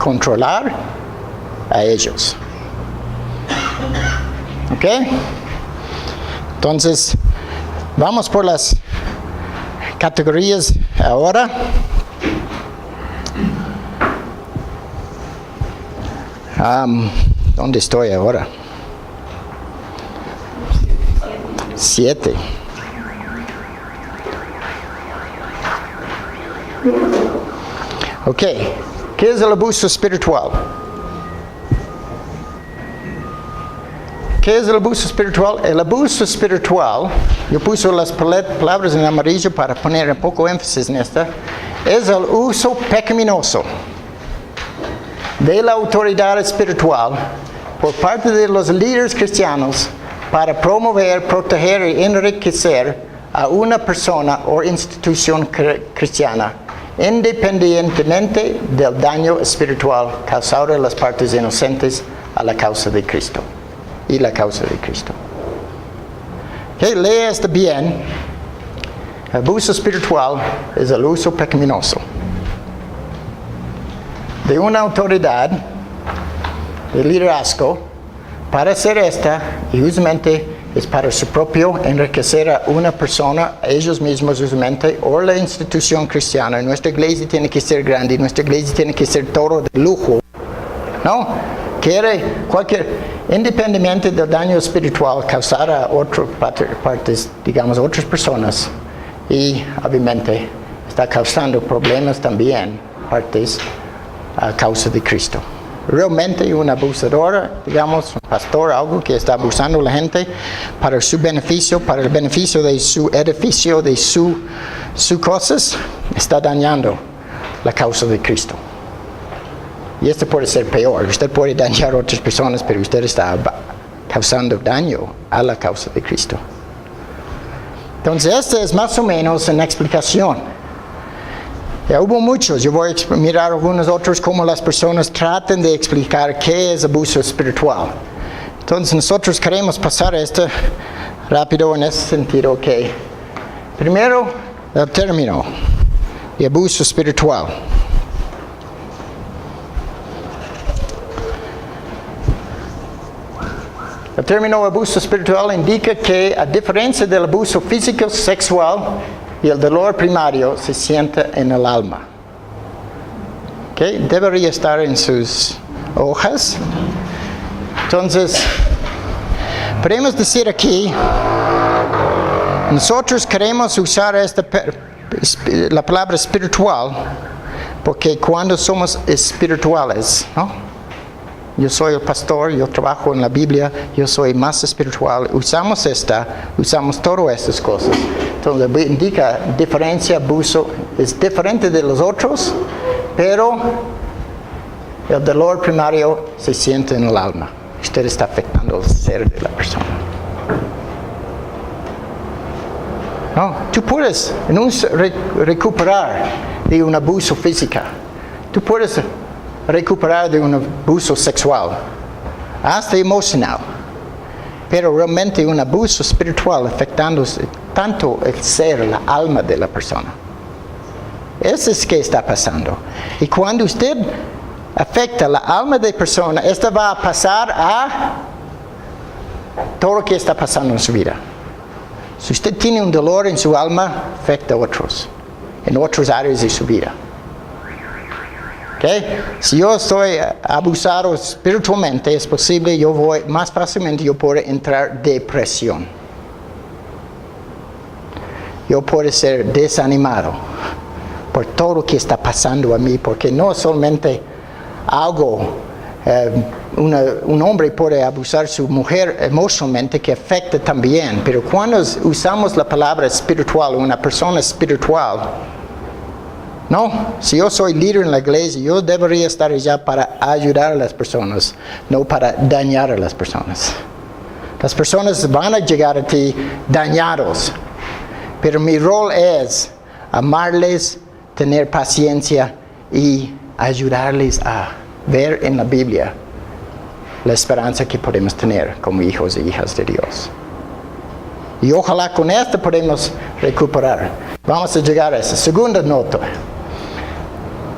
controlar a ellos. ¿Ok? Entonces, vamos por las categorías ahora. ¿Dónde estoy ahora? 7. Ok, ¿qué es el abuso espiritual? ¿Qué es el abuso espiritual? El abuso espiritual, yo puse las palabras en amarillo para poner un poco énfasis en esta, es el uso pecaminoso de la autoridad espiritual por parte de los líderes cristianos para promover, proteger y enriquecer a una persona o institución cristiana, independientemente del daño espiritual causado a las partes inocentes a la causa de Cristo y la causa de Cristo. Okay, lea esto bien. El abuso espiritual es el uso pecaminoso de una autoridad de liderazgo para hacer esta, y usualmente es para su propio enriquecer a una persona, a ellos mismos usualmente, o la institución cristiana. Nuestra iglesia tiene que ser grande, nuestra iglesia tiene que ser todo de lujo, ¿no? Quiere cualquier, independientemente del daño espiritual causado a otras partes, digamos, otras personas, y obviamente está causando problemas también, partes a causa de Cristo. Realmente un abusador, digamos, un pastor, algo que está abusando a la gente para su beneficio, para el beneficio de su edificio, de sus cosas, está dañando la causa de Cristo. Y esto puede ser peor. Usted puede dañar a otras personas, pero usted está causando daño a la causa de Cristo. Entonces, esta es más o menos una explicación. Ya hubo muchos, yo voy a mirar algunos otros como las personas tratan de explicar qué es abuso espiritual. Entonces nosotros queremos pasar esto rápido en ese sentido, que primero el término de abuso espiritual. El término abuso espiritual indica que, a diferencia del abuso físico, sexual, y el dolor primario se siente en el alma. ¿Okay? Debería estar en sus hojas. Entonces, podemos decir aquí, nosotros queremos usar la palabra espiritual, porque cuando somos espirituales, ¿no? Yo soy el pastor, yo trabajo en la Biblia, yo soy más espiritual. Usamos todas estas cosas. Entonces indica diferencia, abuso, es diferente de los otros, pero el dolor primario se siente en el alma. Usted está afectando el ser de la persona. No, tú puedes recuperar de un abuso físico. Tú puedes recuperar de un abuso sexual, hasta emocional, pero realmente un abuso espiritual afectando tanto el ser, la alma de la persona. Eso es que está pasando. Y cuando usted afecta la alma de la persona, esto va a pasar a todo lo que está pasando en su vida. Si usted tiene un dolor en su alma, afecta a otros, en otras áreas de su vida. Okay. Si yo estoy abusado espiritualmente, es posible, más fácilmente yo puedo entrar depresión. Yo puedo ser desanimado por todo lo que está pasando a mí, porque no solamente algo, un hombre puede abusar a su mujer emocionalmente, que afecta también, pero cuando usamos la palabra espiritual, una persona espiritual, no, si yo soy líder en la iglesia, yo debería estar allá para ayudar a las personas, no para dañar a las personas. Las personas van a llegar a ti dañados, pero mi rol es amarles, tener paciencia y ayudarles a ver en la Biblia la esperanza que podemos tener como hijos e hijas de Dios. Y ojalá con esto podemos recuperar. Vamos a llegar a esa segunda nota.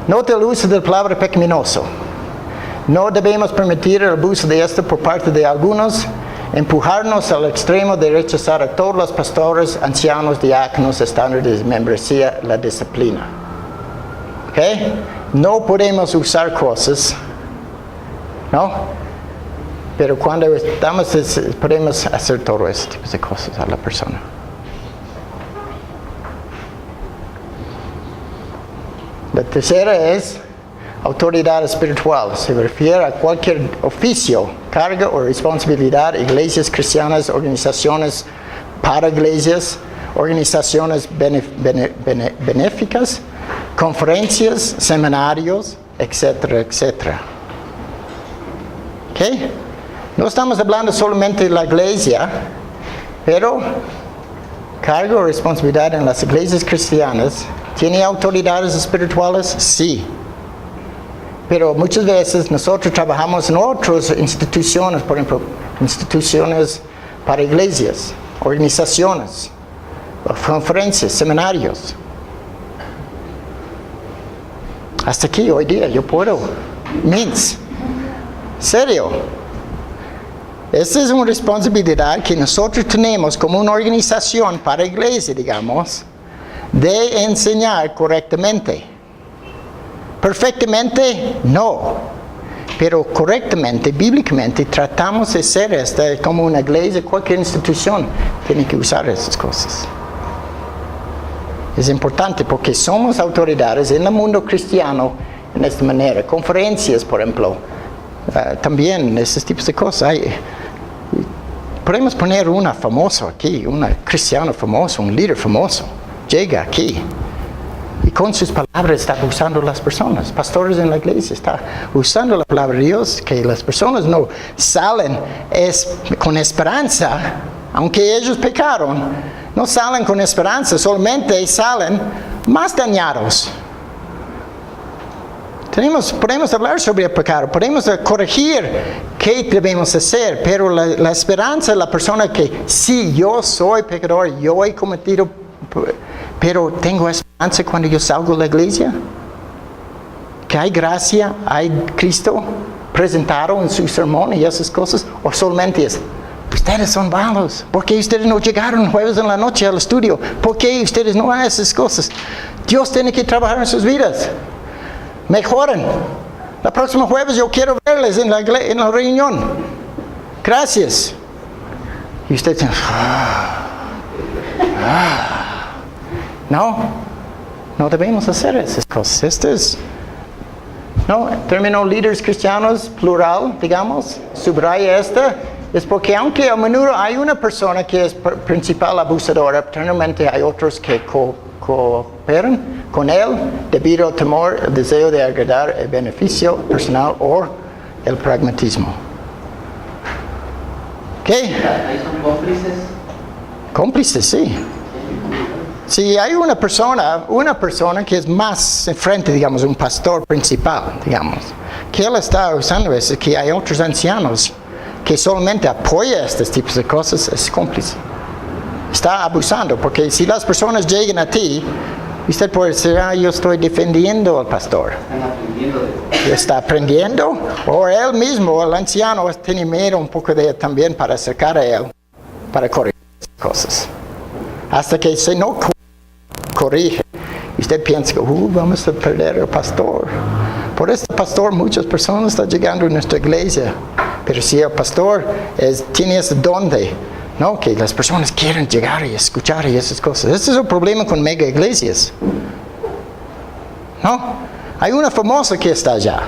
Nota el uso de la palabra pecaminoso. No debemos permitir el abuso de esto por parte de algunos, empujarnos al extremo de rechazar a todos los pastores, ancianos, diáconos, estándares de membresía, la disciplina. ¿Ok? No podemos usar cosas, ¿no? Pero cuando estamos, podemos hacer todo ese tipo de cosas a la persona. La tercera es autoridad espiritual. Se refiere a cualquier oficio, carga o responsabilidad, iglesias cristianas, organizaciones para iglesias, organizaciones benéficas, conferencias, seminarios, etcétera, etcétera. ¿Ok? No estamos hablando solamente de la iglesia, pero carga o responsabilidad en las iglesias cristianas. ¿Tiene autoridades espirituales? Sí. Pero muchas veces nosotros trabajamos en otras instituciones, por ejemplo, instituciones para iglesias, organizaciones, conferencias, seminarios. Hasta aquí hoy día yo puedo. Serio. Esta es una responsabilidad que nosotros tenemos como una organización para iglesia, digamos, de enseñar correctamente. Perfectamente, no. Pero correctamente, bíblicamente, tratamos de hacer esta como una iglesia, cualquier institución tiene que usar esas cosas. Es importante porque somos autoridades en el mundo cristiano en esta manera. Conferencias, por ejemplo, también esos tipos de cosas. Podemos poner una famosa aquí, una cristiana famosa, un líder famoso. Llega aquí y con sus palabras está usando las personas. Pastores en la iglesia está usando la palabra de Dios, que las personas no salen con esperanza, aunque ellos pecaron, no salen con esperanza, solamente salen más dañados. Podemos hablar sobre el pecado, podemos corregir qué debemos hacer, pero la esperanza de la persona que sí, yo soy pecador, yo he cometido, pero tengo esperanza cuando yo salgo de la iglesia, que hay gracia, hay Cristo presentado en su sermón y esas cosas, o solamente es, ustedes son malos, ¿por qué ustedes no llegaron jueves en la noche al estudio? ¿Por qué ustedes no hacen esas cosas? Dios tiene que trabajar en sus vidas. Mejoren. La próxima jueves yo quiero verles en la reunión. Gracias. Y usted dice, no debemos hacer esas cosas. Término líderes cristianos, plural, digamos, subraya es porque aunque a menudo hay una persona que es principal abusadora, eternamente hay otros que cooperan con él debido al temor, el deseo de agradar, el beneficio personal o el pragmatismo. ¿Qué? ¿Ahí son cómplices? Cómplices, sí. Si hay una persona que es más enfrente, digamos, un pastor principal, digamos, que él está usando eso, que hay otros ancianos que solamente apoyan estos tipos de cosas, es cómplice. Está abusando, porque si las personas llegan a ti, usted puede decir, yo estoy defendiendo al pastor. Está aprendiendo, o él mismo, el anciano, tiene miedo un poco de también para acercar a él, para corregir cosas. Hasta que se no corrige, usted piensa, vamos a perder al pastor. Por este pastor muchas personas están llegando a nuestra iglesia, pero si el pastor tiene ese don ¿no? Que las personas quieren llegar y escuchar y esas cosas. Este es el problema con mega iglesias. ¿No? Hay una famosa que está allá.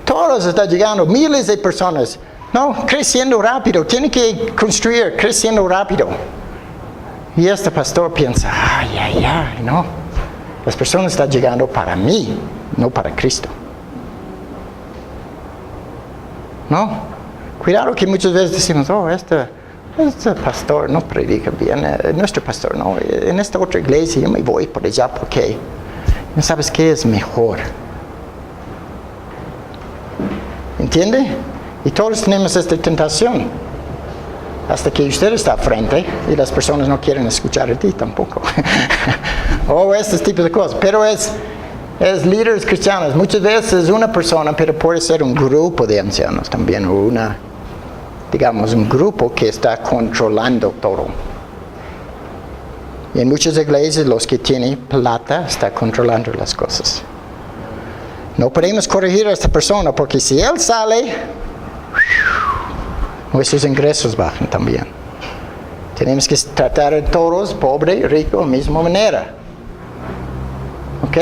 Todos están llegando, miles de personas. No, creciendo rápido. Tiene que construir, creciendo rápido. Y este pastor piensa, no. Las personas están llegando para mí, no para Cristo. ¿No? Cuidado que muchas veces decimos, este pastor no predica bien, nuestro pastor no, en esta otra iglesia yo me voy por allá porque no sabes qué es mejor. ¿Entiende? Y todos tenemos esta tentación hasta que usted está al frente y las personas no quieren escuchar a ti tampoco. O estos tipos de cosas. Pero Es líderes cristianos. Muchas veces una persona, pero puede ser un grupo de ancianos también, o un grupo que está controlando todo. Y en muchas iglesias los que tienen plata están controlando las cosas. No podemos corregir a esta persona porque si él sale, nuestros ingresos bajan también. Tenemos que tratar a todos, pobre y rico, de la misma manera. ¿Ok?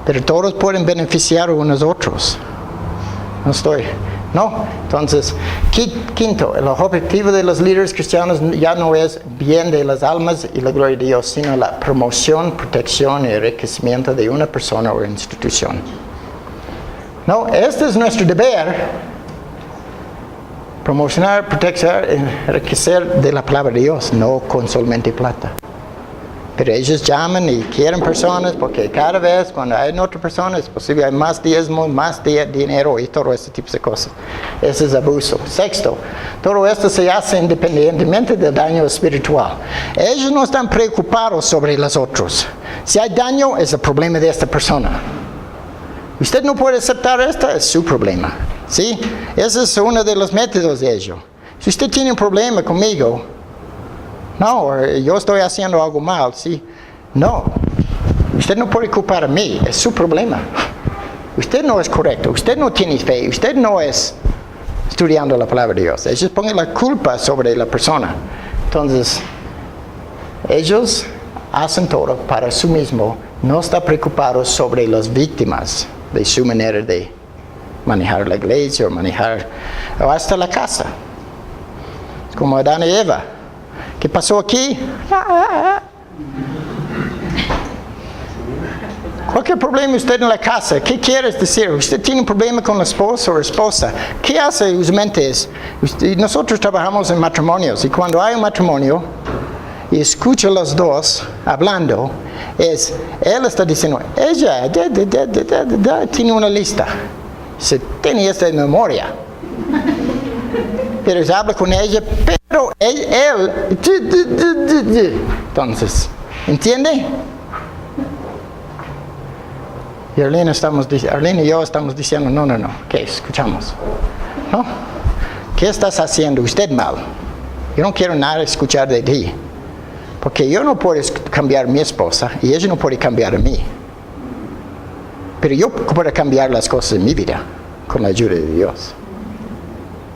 Pero todos pueden beneficiar unos otros. No. Entonces, quinto, el objetivo de los líderes cristianos ya no es bien de las almas y la gloria de Dios, sino la promoción, protección y enriquecimiento de una persona o institución. No, este es nuestro deber. Promocionar, proteger, enriquecer de la palabra de Dios, no con solamente plata. Pero ellos llaman y quieren personas porque cada vez cuando hay otra persona es posible hay más diezmo, más dinero y todo este tipo de cosas. Ese es abuso. Sexto, todo esto se hace independientemente del daño espiritual. Ellos no están preocupados sobre los otros. Si hay daño es el problema de esta persona. Usted no puede aceptar esto, es su problema. ¿Sí? Ese es uno de los métodos de ello. Si usted tiene un problema conmigo, no, yo estoy haciendo algo mal, ¿sí? No, usted no puede culpar a mí, es su problema. Usted no es correcto, usted no tiene fe, usted no es estudiando la palabra de Dios. Ellos ponen la culpa sobre la persona. Entonces, ellos hacen todo para sí mismo, no están preocupados sobre las víctimas de su manera de manejar la iglesia o hasta la casa. Como Adán y Eva. ¿Qué pasó aquí? Cualquier problema usted en la casa, ¿qué quieres decir? Usted tiene un problema con la esposa o esposa. ¿Qué hace usualmente? Nosotros trabajamos en matrimonios y cuando hay un matrimonio y escucha a los dos hablando, él está diciendo, ella tiene una lista. Se tiene esta en memoria. Pero se habla con ella, pero él entonces, ¿entiende? Y Arlene y yo estamos diciendo, no, ¿qué? Escuchamos. ¿No? ¿Qué estás haciendo usted mal? Yo no quiero nada escuchar de ti. Porque yo no puedo cambiar a mi esposa y ella no puede cambiar a mí. Pero yo puedo cambiar las cosas en mi vida con la ayuda de Dios.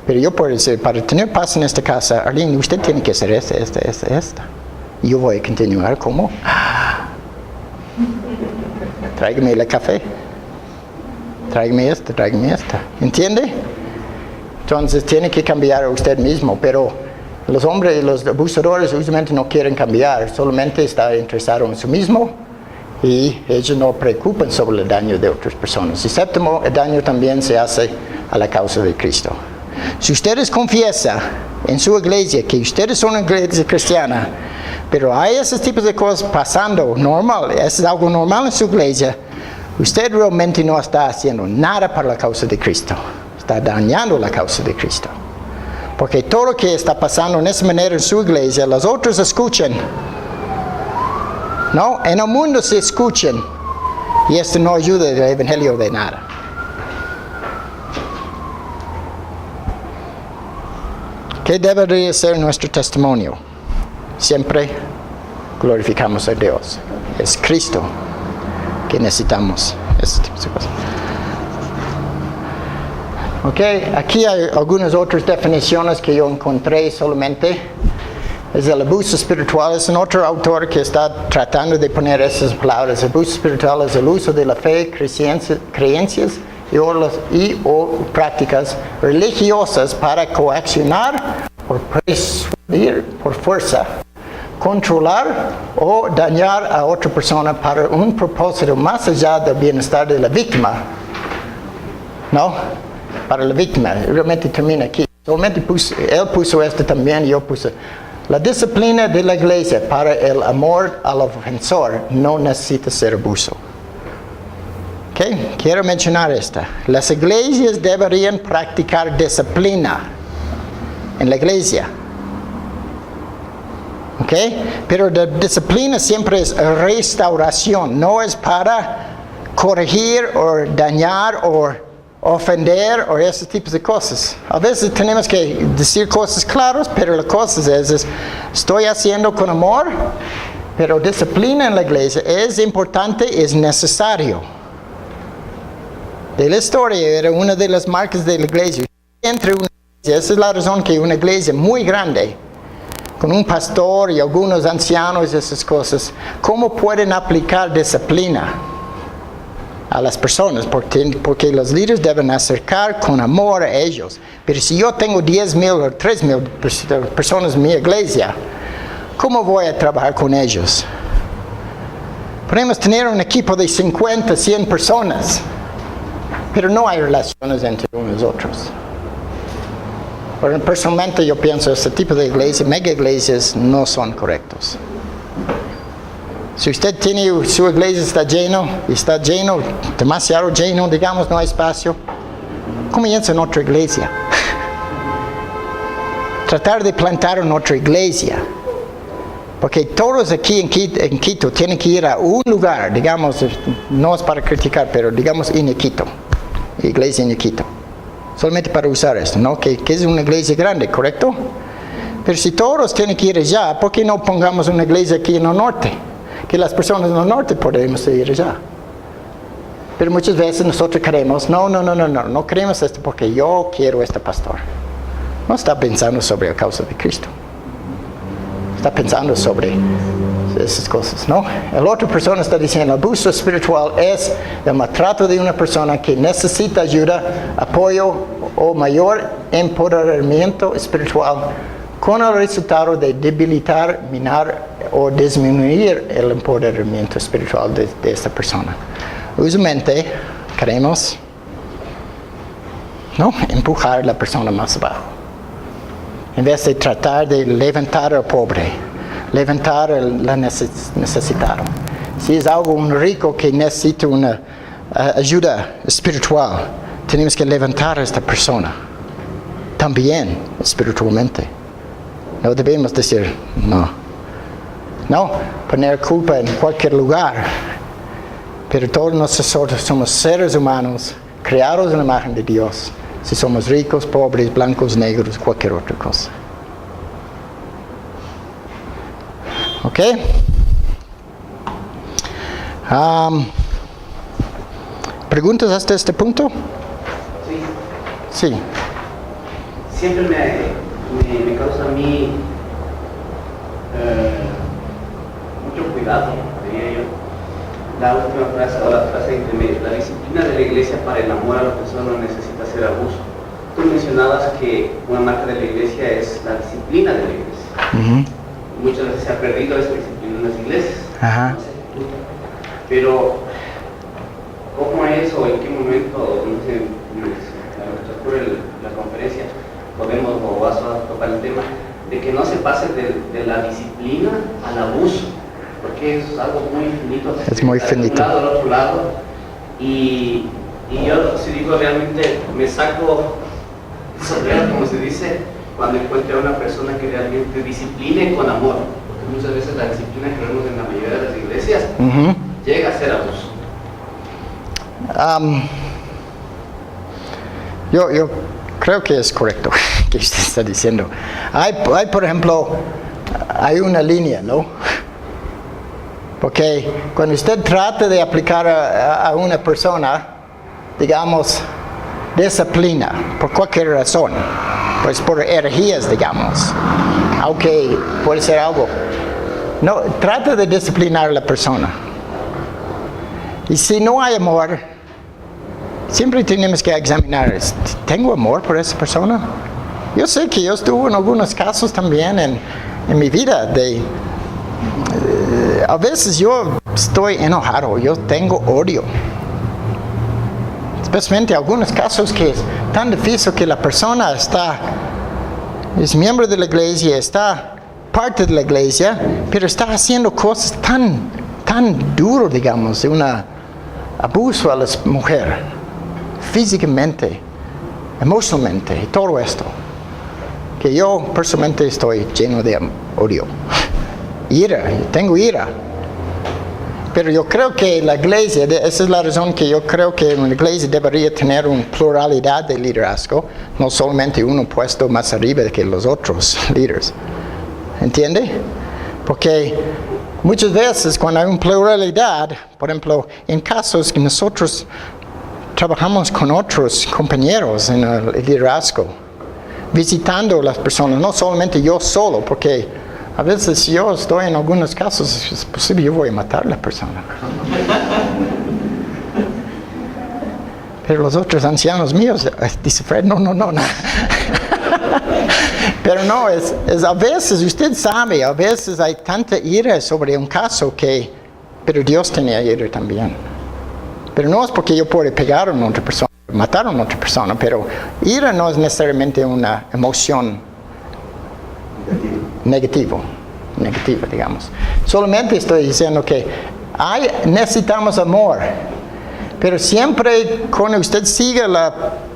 Pero yo puedo decir, para tener paz en esta casa, Arlene, usted tiene que hacer esta. Y yo voy a continuar como, tráigame el café, tráigame esta. ¿Entiende? Entonces tiene que cambiar a usted mismo, pero los hombres y los abusadores usualmente no quieren cambiar, solamente están interesados en sí mismo y ellos no preocupan sobre el daño de otras personas. Y séptimo, el daño también se hace a la causa de Cristo. Si ustedes confiesan en su iglesia que ustedes son una iglesia cristiana, pero hay esos tipos de cosas pasando normal, es algo normal en su iglesia, usted realmente no está haciendo nada para la causa de Cristo. Está dañando la causa de Cristo. Porque todo lo que está pasando en esa manera en su iglesia, los otros escuchan. No, en el mundo se escuchan. Y esto no ayuda al evangelio de nada. ¿Qué debería ser nuestro testimonio? Siempre glorificamos a Dios. Es Cristo que necesitamos este tipo de cosas. Ok, aquí hay algunas otras definiciones que yo encontré solamente. Es el abuso espiritual, es un otro autor que está tratando de poner esas palabras. Abuso espiritual es el uso de la fe, creencias o prácticas religiosas para coaccionar o persuadir por fuerza, controlar o dañar a otra persona para un propósito más allá del bienestar de la víctima. ¿No? Para la víctima, realmente termina aquí. Solamente él puso esto también, yo puse. La disciplina de la iglesia para el amor al ofensor no necesita ser abuso. Okay. Quiero mencionar esta. Las iglesias deberían practicar disciplina en la iglesia. ¿Ok? Pero la disciplina siempre es restauración, no es para corregir o dañar o ofender o esos tipos de cosas. A veces tenemos que decir cosas claras, pero la cosa es estoy haciendo con amor, pero disciplina en la iglesia es importante, es necesario. De la historia era una de las marcas de la iglesia. Entre una iglesia, esa es la razón que una iglesia muy grande, con un pastor y algunos ancianos y esas cosas, ¿cómo pueden aplicar disciplina a las personas? Porque los líderes deben acercar con amor a ellos. Pero si yo tengo 10,000 o 3,000 personas en mi iglesia, ¿cómo voy a trabajar con ellos? Podemos tener un equipo de 50, 100 personas, pero no hay relaciones entre unos y otros. Pero personalmente yo pienso que este tipo de iglesias, mega iglesias, no son correctos. Si usted tiene su iglesia está lleno, demasiado lleno, digamos, no hay espacio, comienza en otra iglesia. Tratar de plantar en otra iglesia. Porque todos aquí en Quito tienen que ir a un lugar, digamos, no es para criticar, pero digamos en Quito, iglesia en Quito. Solamente para usar esto, ¿no? Que es una iglesia grande, ¿correcto? Pero si todos tienen que ir allá, ¿por qué no pongamos una iglesia aquí en el norte? Que las personas en el norte podemos ir allá. Pero muchas veces nosotros queremos, no queremos esto porque yo quiero este pastor. No está pensando sobre la causa de Cristo. Está pensando sobre esas cosas, ¿no? La otra persona está diciendo, abuso espiritual es el maltrato de una persona que necesita ayuda, apoyo o mayor empoderamiento espiritual con el resultado de debilitar, minar o disminuir el empoderamiento espiritual de esta persona. Usualmente queremos, ¿no?, empujar a la persona más abajo. En vez de tratar de levantar al pobre, levantar al necesitado. Si es un rico que necesita una ayuda espiritual, tenemos que levantar a esta persona. También espiritualmente. No debemos decir no, poner culpa en cualquier lugar. Pero todos nosotros somos seres humanos, creados en la imagen de Dios. Si somos ricos, pobres, blancos, negros, cualquier otra cosa. ¿Ok? ¿Preguntas hasta este punto? Sí. Siempre me causa a mí mucho cuidado, diría yo. La última frase o la frase intermedia, la disciplina de la iglesia para el amor a la persona no necesita ser abuso. Tú mencionabas que una marca de la iglesia es la disciplina de la iglesia. Uh-huh. Muchas veces se ha perdido esa disciplina en las iglesias. Uh-huh. Pero, ¿cómo es o en qué momento, no sé, transcurre la conferencia, podemos o vas a tocar el tema de que no se pase de la disciplina al abuso? Porque es algo muy finito. Es muy finito. De un lado al otro lado. Y yo, si digo, realmente me saco sombrero, como se dice, cuando encuentro a una persona que realmente discipline con amor. Porque muchas veces la disciplina que vemos en la mayoría de las iglesias uh-huh. llega a ser abuso. Yo creo que es correcto que usted está diciendo. Hay, por ejemplo, hay una línea, ¿no? Porque cuando usted trata de aplicar a una persona, digamos, disciplina, por cualquier razón, pues por herejías, digamos, aunque puede ser algo, no, trata de disciplinar a la persona. Y si no hay amor, siempre tenemos que examinar, ¿tengo amor por esa persona? Yo sé que yo estuve en algunos casos también en mi vida a veces yo estoy enojado, yo tengo odio. Especialmente en algunos casos que es tan difícil que la persona es miembro de la iglesia, está parte de la iglesia, pero está haciendo cosas tan duras, digamos, de un abuso a la mujer, físicamente, emocionalmente, y todo esto, que yo personalmente estoy lleno de odio. ira, yo tengo ira. Pero yo creo que la iglesia, esa es la razón que yo creo que una iglesia debería tener una pluralidad de liderazgo, no solamente uno puesto más arriba que los otros líderes. ¿Entiende? Porque muchas veces cuando hay una pluralidad, por ejemplo, en casos que nosotros trabajamos con otros compañeros en el liderazgo, visitando a las personas, no solamente yo solo, porque a veces si yo estoy en algunos casos, es posible yo voy a matar a la persona. Pero los otros ancianos míos, dice Fred, no. Pero no, es a veces, usted sabe, a veces hay tanta ira sobre un caso pero Dios tenía ira también. Pero no es porque yo puedo pegar a una otra persona, matar a una otra persona, pero ira no es necesariamente una emoción negativa, digamos. Solamente estoy diciendo que necesitamos amor, pero siempre cuando usted sigue el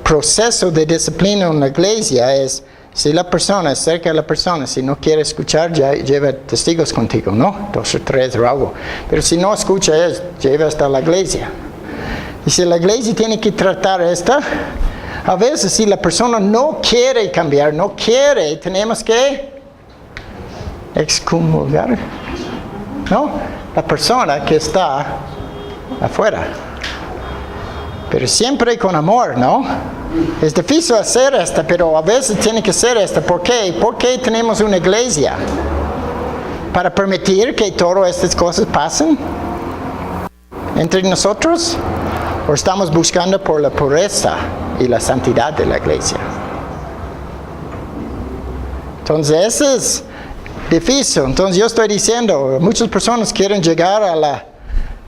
proceso de disciplina en la iglesia si la persona es cerca de la persona, si no quiere escuchar, lleva testigos contigo, ¿no? 2 o 3 o algo. Pero si no escucha, lleva hasta la iglesia. Y si la iglesia tiene que tratar a veces si la persona no quiere cambiar, no quiere, tenemos que excomulgar, ¿no? La persona que está afuera. Pero siempre con amor, ¿no? Es difícil hacer pero a veces tiene que ser ¿Por qué? ¿Por qué tenemos una iglesia? ¿Para permitir que todas estas cosas pasen entre nosotros? ¿O estamos buscando por la pureza y la santidad de la iglesia? Entonces, eso es difícil. Entonces, yo estoy diciendo, muchas personas quieren llegar al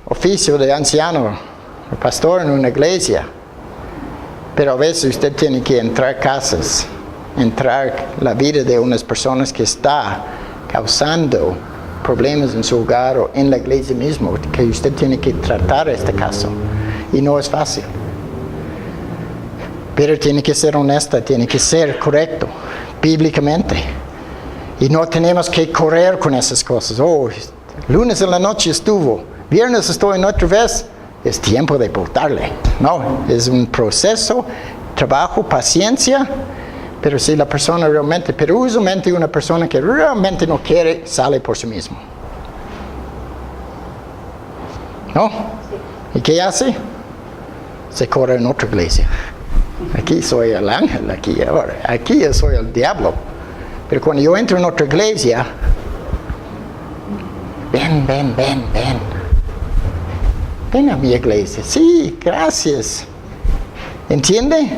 oficio de anciano o pastor en una iglesia. Pero a veces usted tiene que entrar casas, entrar la vida de unas personas que está causando problemas en su hogar o en la iglesia mismo, que usted tiene que tratar este caso. Y no es fácil. Pero tiene que ser honesta, tiene que ser correcto, bíblicamente. Y no tenemos que correr con esas cosas. Lunes en la noche estuvo, viernes estoy en otra vez. Es tiempo de portarle. No, es un proceso, trabajo, paciencia. Pero si la persona realmente, pero usualmente una persona que realmente no quiere, sale por sí mismo. ¿No? ¿Y qué hace? Se corre en otra iglesia. Aquí soy el ángel, aquí yo soy el diablo. Pero cuando yo entro en otra iglesia, ven. Ven a mi iglesia. Sí, gracias. ¿Entiende?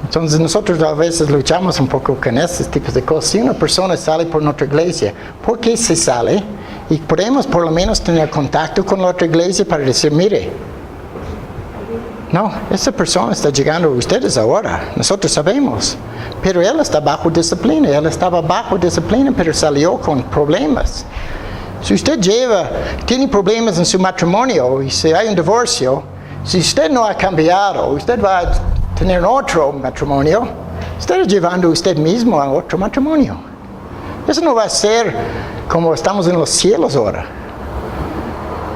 Entonces nosotros a veces luchamos un poco con estos tipos de cosas. Si una persona sale por nuestra iglesia, ¿por qué se sale? Y podemos por lo menos tener contacto con la otra iglesia para decir, mire, no, esa persona está llegando a ustedes ahora. Nosotros sabemos. Pero él está bajo disciplina. Él estaba bajo disciplina, pero salió con problemas. Si usted tiene problemas en su matrimonio y si hay un divorcio, si usted no ha cambiado, usted va a tener otro matrimonio, está llevando a usted mismo a otro matrimonio. Eso no va a ser como estamos en los cielos ahora.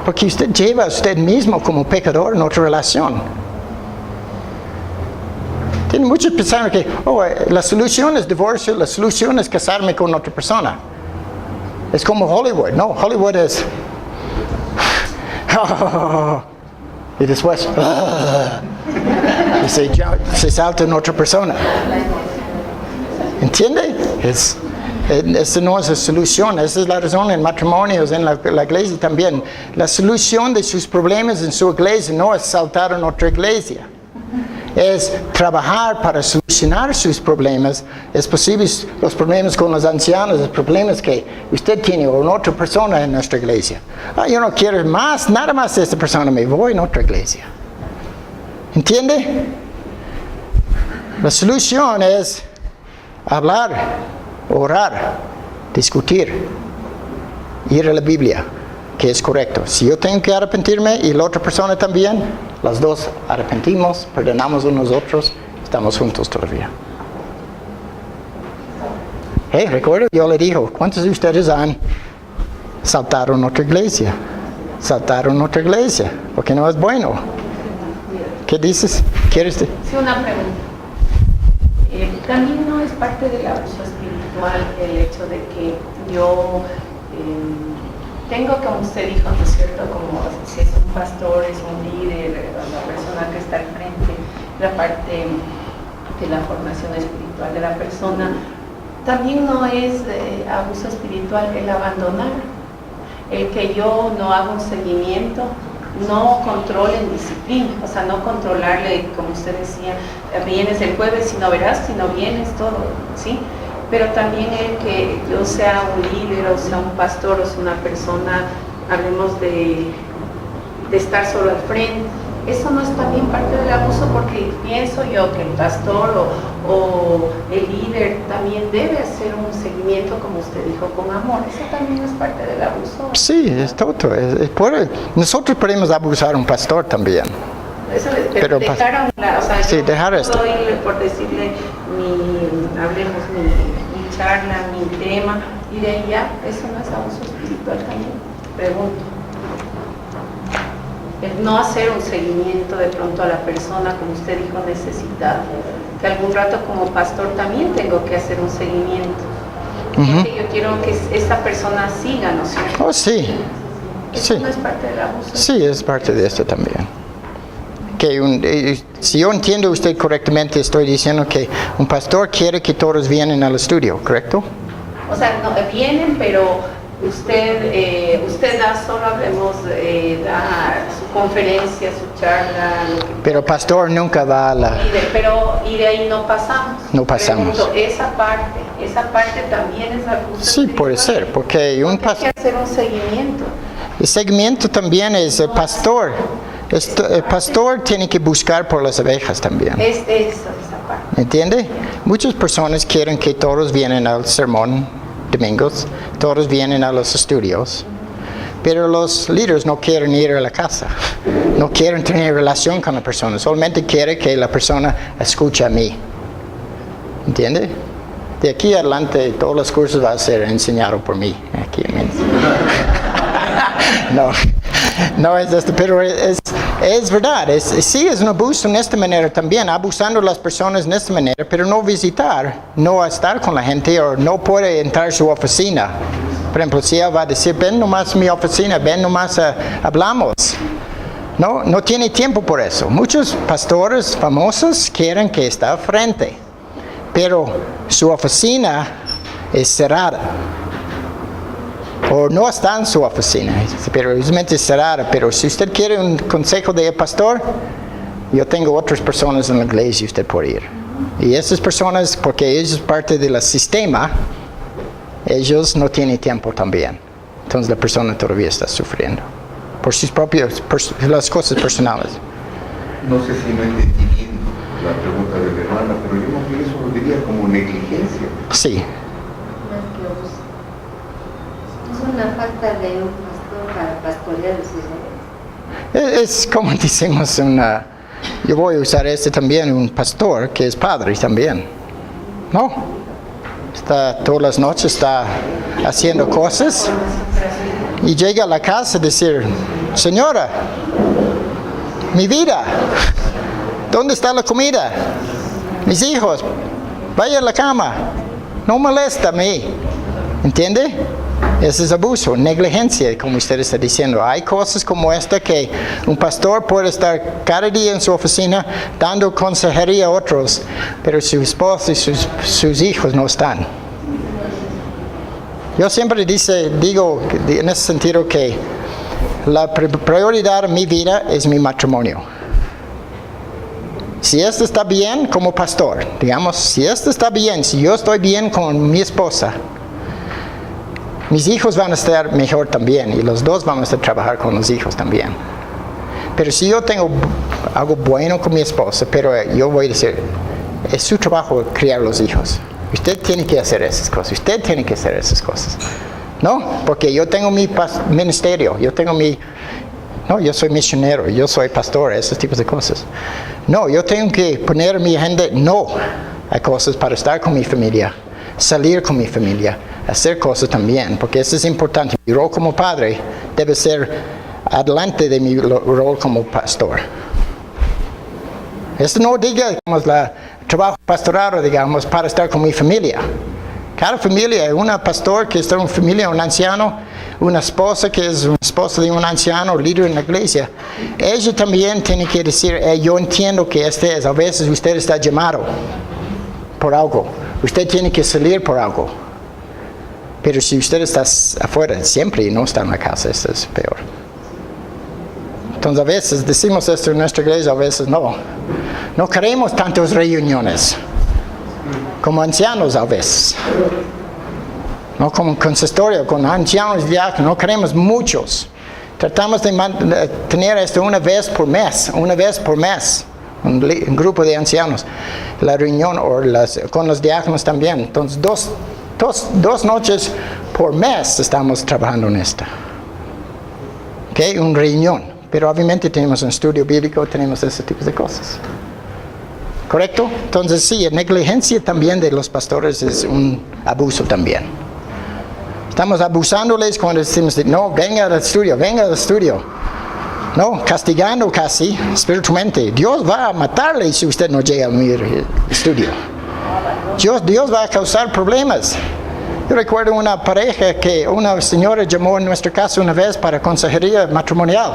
Porque usted lleva a usted mismo como pecador en otra relación. Tienen muchos pensando que la solución es divorcio, la solución es casarme con otra persona. Es como Hollywood. No, Hollywood es... y después... y se salta en otra persona. ¿Entiende? Esa no es la solución. Esa es la razón en matrimonios, en la iglesia también. La solución de sus problemas en su iglesia no es saltar en otra iglesia. Es trabajar para solucionar sus problemas. Es posible los problemas con los ancianos, los problemas que usted tiene o en otra persona en nuestra iglesia. Yo no quiero nada más de esta persona, me voy en otra iglesia. ¿Entiende? La solución es hablar, orar, discutir, ir a la Biblia, que es correcto. Si yo tengo que arrepentirme y la otra persona también, las dos arrepentimos, perdonamos unos a otros, estamos juntos todavía. Recuerdo, yo le dije, ¿cuántos de ustedes han saltado en otra iglesia? Saltaron otra iglesia, porque no es bueno. ¿Qué dices? ¿Quieres? Sí, una pregunta. También no es parte del abuso espiritual el hecho de que yo tengo, como usted dijo, ¿no es cierto? Como si es un pastor, es un líder, la persona que está al frente, la parte de la formación espiritual de la persona. También no es abuso espiritual el abandonar, el que yo no haga un seguimiento, no controle en disciplina, o sea, no controlarle, como usted decía, vienes el jueves y no verás, si no vienes, todo, ¿sí? Pero también el que yo sea un líder, o sea un pastor, o sea una persona, hablemos de estar solo al frente, eso no es también parte del abuso, porque pienso yo que el pastor o el líder también debe hacer un seguimiento, como usted dijo, con amor. Eso también es parte del abuso. Sí, es todo. Nosotros podemos abusar a un pastor también. Eso pero dejar a un lado, o sea, sí, dejar esto. Por decirle mi charla, mi tema, y de ahí ya, eso no es abuso espiritual también. Pregunto. El no hacer un seguimiento de pronto a la persona, como usted dijo, necesitada. Que algún rato como pastor también tengo que hacer un seguimiento. Porque yo quiero que esta persona siga, ¿no es cierto? Oh, sí. Eso sí. no es parte del abuso. Sí, es parte de esto también. Si yo entiendo usted correctamente, estoy diciendo que un pastor quiere que todos vienen al estudio, ¿correcto? O sea, no, vienen, pero usted da solo, hablemos, da su conferencia, su charla. Pero pastor nunca va a la... Pero, y de ahí no pasamos. No pasamos. Pregunto, esa parte también es abuso. Sí, puede ser, porque un pastor... Hay que hacer un seguimiento. El seguimiento también es el pastor. El pastor tiene que buscar por las ovejas también. Es esa parte. ¿Entiende? Muchas personas quieren que todos vienen al sermón domingos, todos vienen a los estudios, pero los líderes no quieren ir a la casa, no quieren tener relación con la persona, solamente quieren que la persona escuche a mí. ¿Entiende? De aquí adelante todos los cursos van a ser enseñados por mí. Aquí, no es esto, pero es verdad, sí es un abuso en esta manera también, abusando de las personas en esta manera, pero no visitar, no estar con la gente, o no puede entrar a su oficina. Por ejemplo, si él va a decir, ven nomás a mi oficina, ven nomás hablamos. No tiene tiempo por eso. Muchos pastores famosos quieren que esté al frente, pero su oficina es cerrada. O no está en su oficina, pero usualmente es cerrada. Pero si usted quiere un consejo de pastor, yo tengo otras personas en la iglesia y usted puede ir. Y esas personas, porque ellos son parte del sistema, ellos no tienen tiempo también. Entonces la persona todavía está sufriendo por sus propias las cosas personales. No sé si no entendí bien la pregunta de mi hermana, pero yo más bien eso lo diría como negligencia. Sí. Es una falta de un pastor para pastorear sus ovejas. Es como decimos, yo voy a usar también, un pastor que es padre también. No. Está todas las noches, está haciendo cosas y llega a la casa a decir, señora, mi vida, ¿dónde está la comida? Mis hijos, vaya a la cama, no molesta a mí. ¿Entiende? Ese es abuso, negligencia, como usted está diciendo. Hay cosas como esta que un pastor puede estar cada día en su oficina dando consejería a otros, pero su esposa y sus hijos no están. Yo siempre digo en ese sentido que la prioridad en mi vida es mi matrimonio. Si esto está bien como pastor, digamos, si esto está bien, si yo estoy bien con mi esposa, mis hijos van a estar mejor también y los dos vamos a trabajar con los hijos también. Pero si yo tengo algo bueno con mi esposa, pero yo voy a decir, es su trabajo criar los hijos. Usted tiene que hacer esas cosas, usted tiene que hacer esas cosas. ¿No? Porque yo tengo mi ministerio, yo soy misionero, yo soy pastor, esos tipos de cosas. No, yo tengo que poner en mi agenda, no, hay cosas para estar con mi familia. salir con mi familia, hacer cosas también, porque eso es importante. Mi rol como padre debe ser adelante de mi rol como pastor. Esto no diga, digamos, el trabajo pastoral, digamos, para estar con mi familia. Cada familia, una pastor que está en una familia, un anciano, una esposa que es una esposa de un anciano, líder en la iglesia, ella también tiene que decir, yo entiendo que a veces usted está llamado por algo, usted tiene que salir por algo. Pero si usted está afuera siempre y no está en la casa, eso es peor. Entonces a veces decimos esto en nuestra iglesia, a veces no. No queremos tantas reuniones como ancianos a veces. No como consistorio, con ancianos y diáconos, no queremos muchos. Tratamos de tener esto una vez por mes, un grupo de ancianos, la reunión con los diáconos también. Entonces dos noches por mes estamos trabajando en esto. ¿Ok? Una reunión. Pero obviamente tenemos un estudio bíblico, tenemos ese tipo de cosas. ¿Correcto? Entonces sí, la negligencia también de los pastores es un abuso también. Estamos abusándoles cuando decimos, no, venga al estudio. No, castigando casi, espiritualmente. Dios va a matarle si usted no llega a mi estudio. Dios va a causar problemas. Yo recuerdo una pareja que una señora llamó en nuestra casa una vez para consejería matrimonial.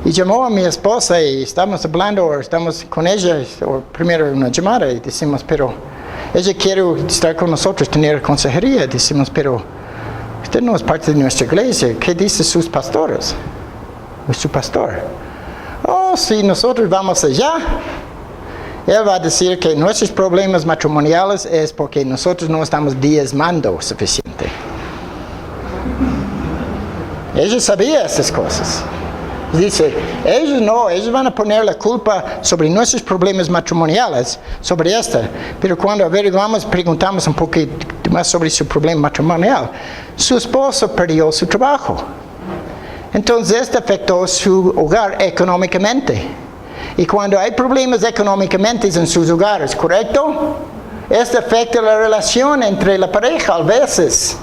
Y llamó a mi esposa y estamos hablando, o estamos con ella, o primero una llamada, y decimos, pero ella quiere estar con nosotros, tener consejería. Decimos, pero usted no es parte de nuestra iglesia. ¿Qué dicen sus pastores? ¿O su pastor? Oh, si nosotros vamos allá, él va a decir que nuestros problemas matrimoniales es porque nosotros no estamos diezmando suficiente. Ella sabía esas cosas. Dice, ellos van a poner la culpa sobre nuestros problemas matrimoniales, sobre esta. Pero cuando averiguamos, preguntamos un poco más sobre su problema matrimonial, su esposo perdió su trabajo. Entonces, esto afectó su hogar económicamente. Y cuando hay problemas económicamente en sus hogares, ¿correcto? Esto afecta la relación entre la pareja a veces.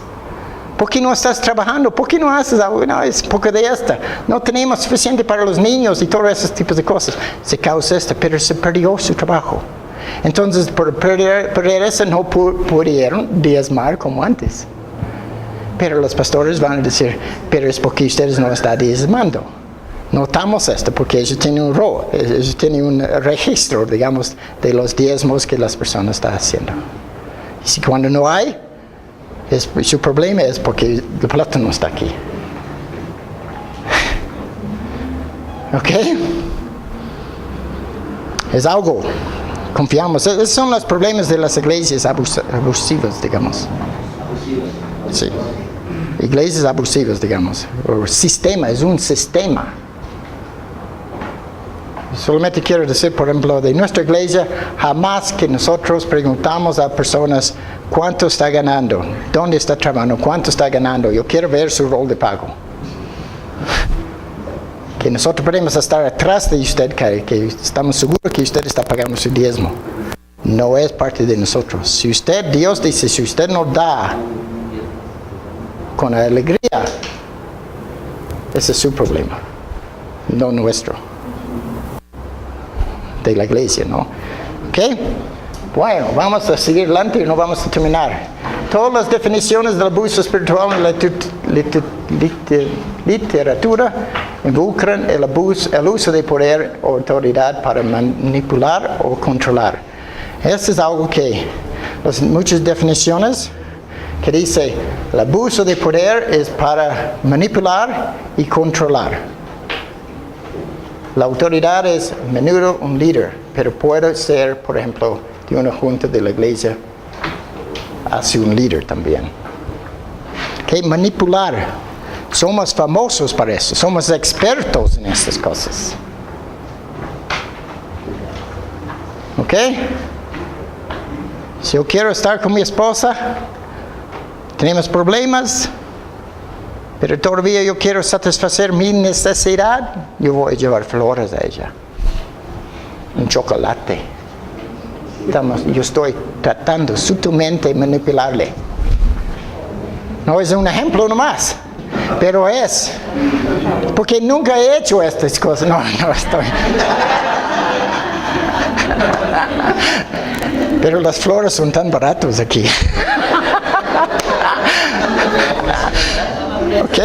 ¿Por qué no estás trabajando? ¿Por qué no haces algo? No, es poco de esta. No tenemos suficiente para los niños y todos esos tipos de cosas. Se causa esto, pero se perdió su trabajo. Entonces, por perder eso, no pudieron diezmar como antes. Pero los pastores van a decir, pero es porque ustedes no están diezmando. Notamos esto porque ellos tienen un rol, ellos tienen un registro, digamos, de los diezmos que las personas están haciendo. Y si cuando no hay, su problema es porque la plata no está aquí. ¿Ok? Es algo. Confiamos. Esos son los problemas de las iglesias abusivas, digamos. Sí. Iglesias abusivas, digamos. O sistema, es un sistema. Solamente quiero decir, por ejemplo, de nuestra iglesia, jamás que nosotros preguntamos a personas cuánto está ganando, dónde está trabajando, cuánto está ganando. Yo quiero ver su rol de pago. Que nosotros podemos estar atrás de usted, que estamos seguros que usted está pagando su diezmo. No es parte de nosotros. Si Dios dice, si usted no da con alegría, ese es su problema, no nuestro. De la iglesia, ¿no? ¿Ok? Bueno, vamos a seguir adelante y no vamos a terminar. Todas las definiciones del abuso espiritual en la literatura involucran el uso de poder o autoridad para manipular o controlar. Esto es algo que muchas definiciones que dice el abuso de poder es para manipular y controlar. La autoridad es a menudo un líder, pero puede ser, por ejemplo, de una junta de la iglesia hacia un líder también. ¿Qué? Manipular. Somos famosos para eso, somos expertos en estas cosas. ¿Ok? Si yo quiero estar con mi esposa, tenemos problemas, pero todavía yo quiero satisfacer mi necesidad, yo voy a llevar flores a ella, un chocolate. yo estoy tratando sutilmente de manipularle. No es un ejemplo nomás, pero es. Porque nunca he hecho estas cosas. No estoy. Pero las flores son tan baratas aquí. Ok.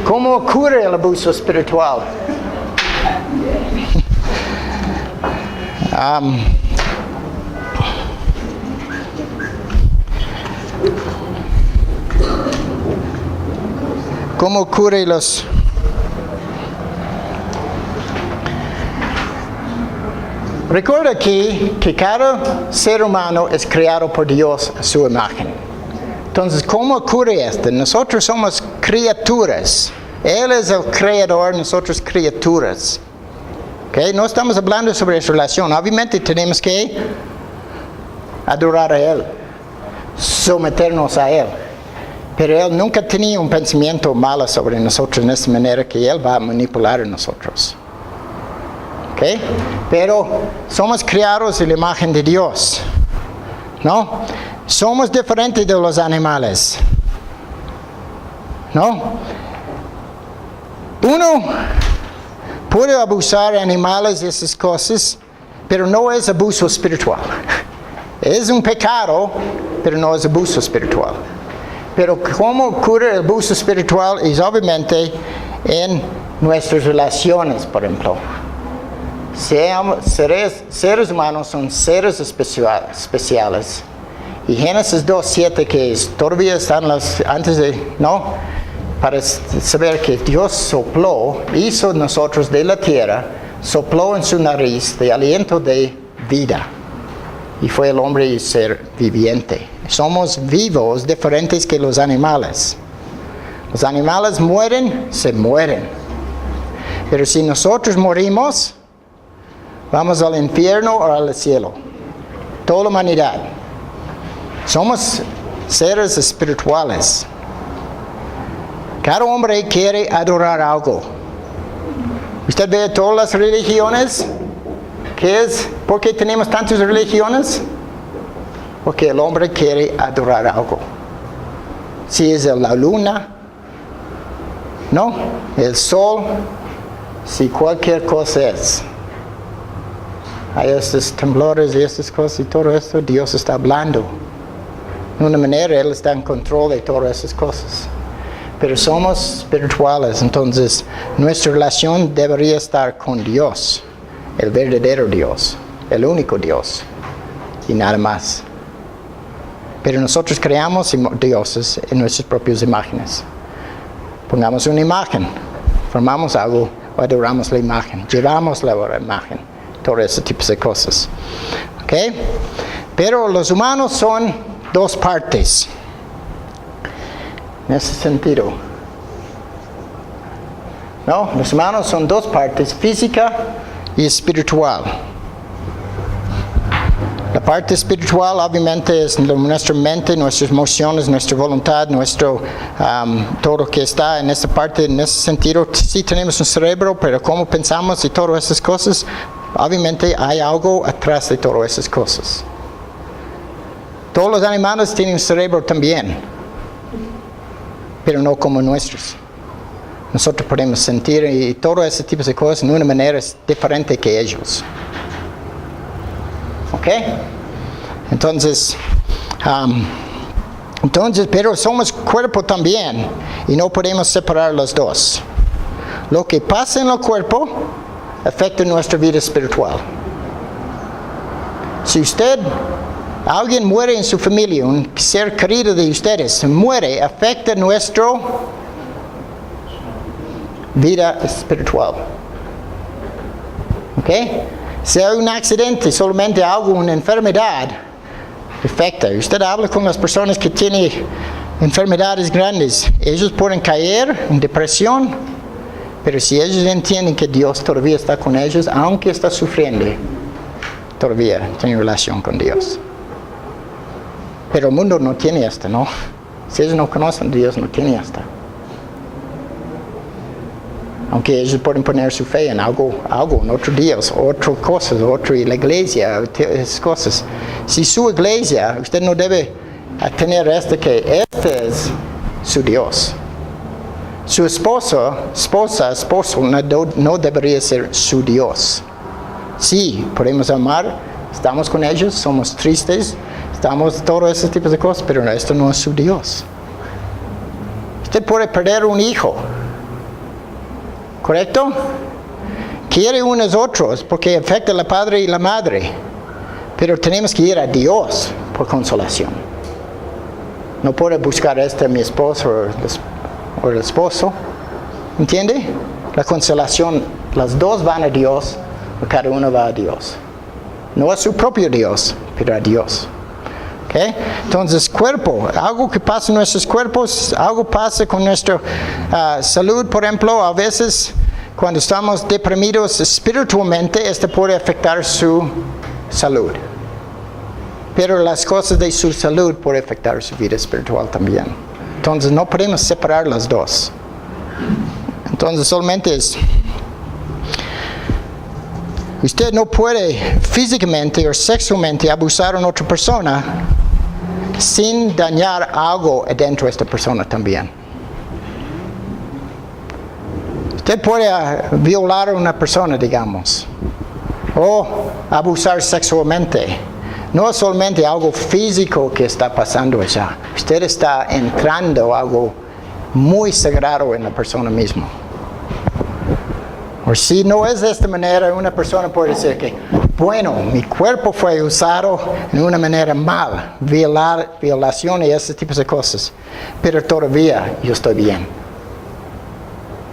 ¿Cómo ocurre el abuso espiritual? ¿Cómo ocurre los... Recuerda aquí que cada ser humano es creado por Dios a su imagen. Entonces, ¿cómo ocurre esto? Nosotros somos criaturas. Él es el creador, nosotros criaturas. ¿Okay? No estamos hablando sobre esa relación. Obviamente tenemos que adorar a Él, someternos a Él. Pero Él nunca tenía un pensamiento malo sobre nosotros en esta manera que Él va a manipular a nosotros. ¿Okay? Pero somos creados en la imagen de Dios. ¿No? Somos diferentes de los animales. ¿No? Uno puede abusar de animales y esas cosas, pero no es abuso espiritual. Es un pecado, pero no es abuso espiritual. Pero cómo ocurre el abuso espiritual es obviamente en nuestras relaciones, por ejemplo. Seres humanos son seres especiales. Y Génesis 2:7, que todavía están antes de, ¿no? Para saber que Dios sopló, hizo nosotros de la tierra, sopló en su nariz de aliento de vida. Y fue el hombre y ser viviente. Somos vivos, diferentes que los animales. Los animales mueren, se mueren. Pero si nosotros morimos, vamos al infierno o al cielo. Toda la humanidad. Somos seres espirituales. Cada hombre quiere adorar algo. ¿Usted ve todas las religiones? ¿Qué es? ¿Por qué tenemos tantas religiones? Porque el hombre quiere adorar algo. Si es la luna, ¿no? El sol, si cualquier cosa es. Hay estos temblores y estas cosas y todo esto, Dios está hablando. De una manera, Él está en control de todas esas cosas. Pero somos espirituales, entonces nuestra relación debería estar con Dios, el verdadero Dios, el único Dios, y nada más. Pero nosotros creamos dioses en nuestras propias imágenes. Pongamos una imagen, formamos algo, adoramos la imagen, llevamos la imagen, todo ese tipo de cosas. ¿Ok? Pero los humanos son dos partes. En ese sentido. No, los humanos son dos partes, física y espiritual. La parte espiritual obviamente es nuestra mente, nuestras emociones, nuestra voluntad, todo lo que está en esa parte, en ese sentido. Sí tenemos un cerebro, pero cómo pensamos y todas esas cosas, obviamente hay algo atrás de todas esas cosas. Todos los animales tienen un cerebro también, pero no como nuestros. Nosotros podemos sentir y todo ese tipo de cosas de una manera diferente que ellos. ¿Ok? Entonces, pero somos cuerpo también y no podemos separar los dos. Lo que pasa en el cuerpo afecta nuestra vida espiritual. Si alguien muere en su familia, un ser querido de ustedes muere, afecta nuestra vida espiritual. ¿Ok? Si hay un accidente, solamente algo, una enfermedad, afecta. Usted habla con las personas que tienen enfermedades grandes, ellos pueden caer en depresión, pero si ellos entienden que Dios todavía está con ellos, aunque está sufriendo, todavía tienen relación con Dios. Pero el mundo no tiene esto, ¿no? Si ellos no conocen a Dios, no tienen esto. Aunque ellos pueden poner su fe en algo en otro Dios, otras cosas, la iglesia, esas cosas. Si su iglesia, usted no debe tener que este es su Dios. Su esposo no debería ser su Dios. Sí, podemos amar, estamos con ellos, somos tristes, estamos todos esos tipos de cosas, pero esto no es su Dios. Usted puede perder un hijo, ¿correcto? Quiere unos otros porque afecta a la padre y la madre, pero tenemos que ir a Dios por consolación. No puede buscar mi esposo o el esposo, ¿entiende? La consolación, las dos van a Dios, o cada uno va a Dios. No a su propio Dios, pero a Dios. ¿Okay? Entonces, cuerpo, algo que pasa en nuestros cuerpos, algo pasa con nuestra salud, por ejemplo, a veces cuando estamos deprimidos espiritualmente, esto puede afectar su salud. Pero las cosas de su salud pueden afectar su vida espiritual también. Entonces, no podemos separar las dos. Entonces, solamente usted no puede físicamente o sexualmente abusar a otra persona sin dañar algo dentro de esta persona también. Usted puede violar a una persona, digamos, o abusar sexualmente. No es solamente algo físico que está pasando allá. Usted está entrando algo muy sagrado en la persona misma. O si no es de esta manera, una persona puede decir que, bueno, mi cuerpo fue usado en una manera mal, violación y ese tipo de cosas, pero todavía yo estoy bien.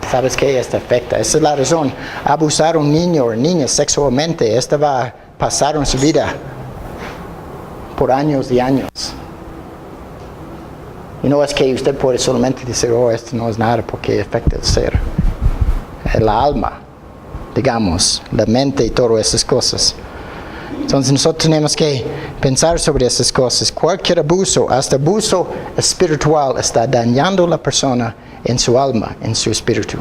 ¿Sabes qué? Esto afecta. Esa es la razón. Abusar a un niño o niña sexualmente, esto va a pasar en su vida por años y años. Y no es que usted puede solamente decir, oh, esto no es nada, porque afecta el ser, el alma, digamos, la mente y todas esas cosas. Entonces nosotros tenemos que pensar sobre esas cosas. Cualquier abuso, hasta abuso espiritual, está dañando a la persona en su alma, en su espíritu.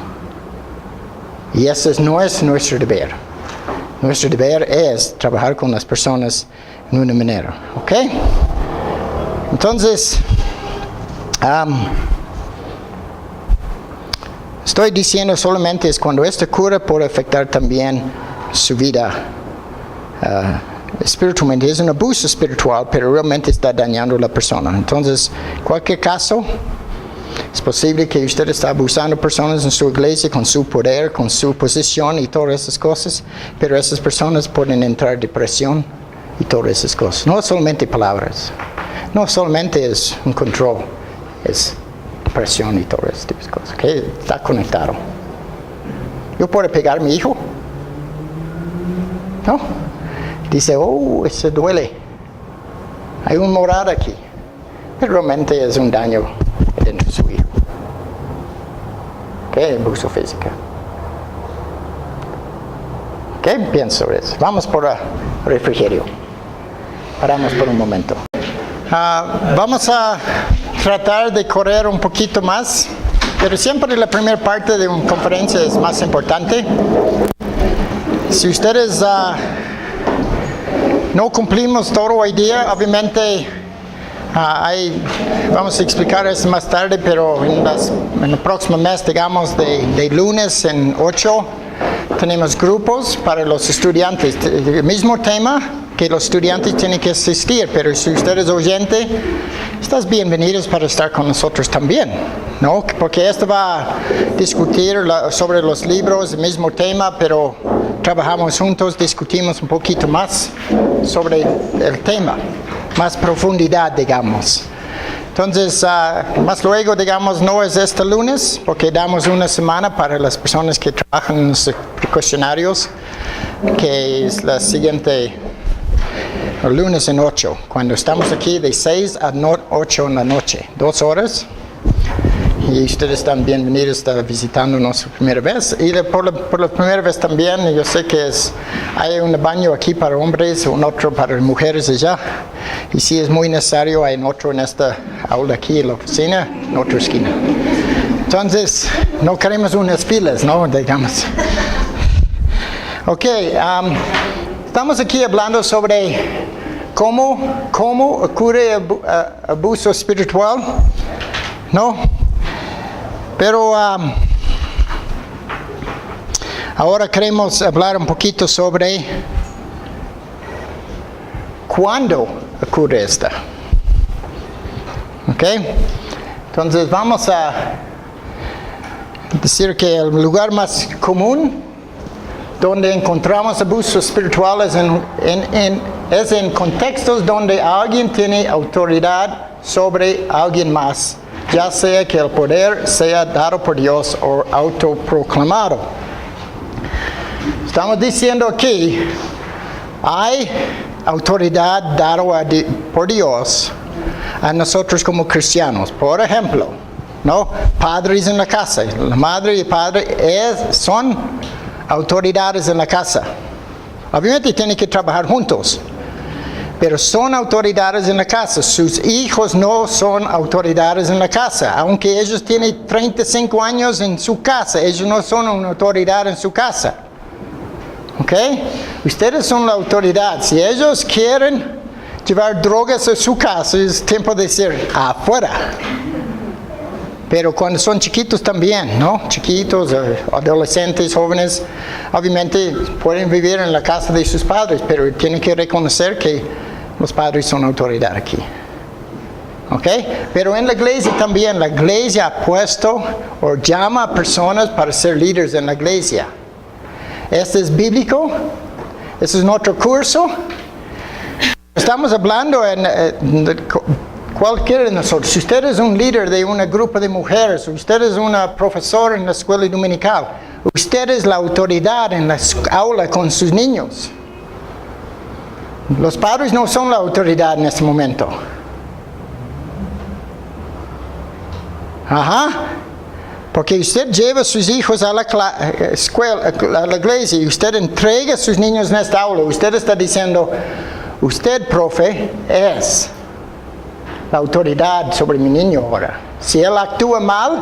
Y eso no es nuestro deber. Nuestro deber es trabajar con las personas en una manera. ¿Ok? Entonces, estoy diciendo solamente es cuando esta cura puede afectar también su vida espiritualmente. Es un abuso espiritual, pero realmente está dañando a la persona. Entonces, en cualquier caso, es posible que usted está abusando de personas en su iglesia con su poder, con su posición y todas esas cosas, pero esas personas pueden entrar en depresión y todas esas cosas. No solamente palabras, no solamente es un control, es depresión y todas esas tipos de cosas. ¿Okay? Está conectado. ¿Yo puedo pegar a mi hijo? No. Dice, oh, eso duele. Hay un morado aquí. Pero realmente es un daño dentro de su hijo. ¿Qué? Abuso físico. ¿Qué pienso sobre eso? Vamos por el refrigerio. Paramos por un momento. Vamos a tratar de correr un poquito más, pero siempre la primera parte de una conferencia es más importante. Si ustedes no cumplimos todo hoy día, obviamente vamos a explicar eso más tarde, pero en el próximo mes, digamos, de lunes en 8, tenemos grupos para los estudiantes. El mismo tema que los estudiantes tienen que asistir, pero si usted es oyente, estás bienvenidos para estar con nosotros también, ¿no? Porque esto va a discutir sobre los libros, el mismo tema, pero trabajamos juntos, discutimos un poquito más sobre el tema, más profundidad, digamos. Entonces, más luego, digamos, no es este lunes, porque damos una semana para las personas que trabajan en los cuestionarios, que es la siguiente, el lunes en 8, cuando estamos aquí de 6 a 8 en la noche, 2 horas. Y ustedes están bienvenidos a visitándonos por primera vez. Y por la primera vez también, yo sé que hay un baño aquí para hombres, un otro para mujeres allá. Y si es muy necesario, hay otro en esta aula aquí en la oficina, en otra esquina. Entonces, no queremos unas filas, ¿no? Digamos. Ok, estamos aquí hablando sobre cómo ocurre abuso espiritual, ¿no? Pero ahora queremos hablar un poquito sobre cuándo ocurre esta. ¿Ok? Entonces vamos a decir que el lugar más común donde encontramos abusos espirituales es en contextos donde alguien tiene autoridad sobre alguien más, ya sea que el poder sea dado por Dios o autoproclamado. Estamos diciendo aquí, hay autoridad dada por Dios a nosotros como cristianos. Por ejemplo, ¿no? Padres en la casa. La madre y el padre son autoridades en la casa. Obviamente tienen que trabajar juntos, pero son autoridades en la casa. Sus hijos no son autoridades en la casa. Aunque ellos tienen 35 años en su casa, ellos no son una autoridad en su casa. ¿Ok? Ustedes son la autoridad. Si ellos quieren llevar drogas a su casa, es tiempo de decir afuera. Pero cuando son chiquitos también, ¿no? Chiquitos, adolescentes, jóvenes, obviamente pueden vivir en la casa de sus padres, pero tienen que reconocer que los padres son autoridad aquí. ¿Ok? Pero en la iglesia también, la iglesia ha puesto o llama a personas para ser líderes en la iglesia. Este es bíblico, este es nuestro curso. Estamos hablando en cualquiera de nosotros. Si usted es un líder de un grupo de mujeres, usted es una profesora en la escuela dominical, usted es la autoridad en la aula con sus niños. Los padres no son la autoridad en este momento. Ajá. Porque usted lleva a sus hijos a la escuela, a la iglesia, y usted entrega a sus niños en esta aula. Usted está diciendo, usted, profe, es la autoridad sobre mi niño ahora. Si él actúa mal,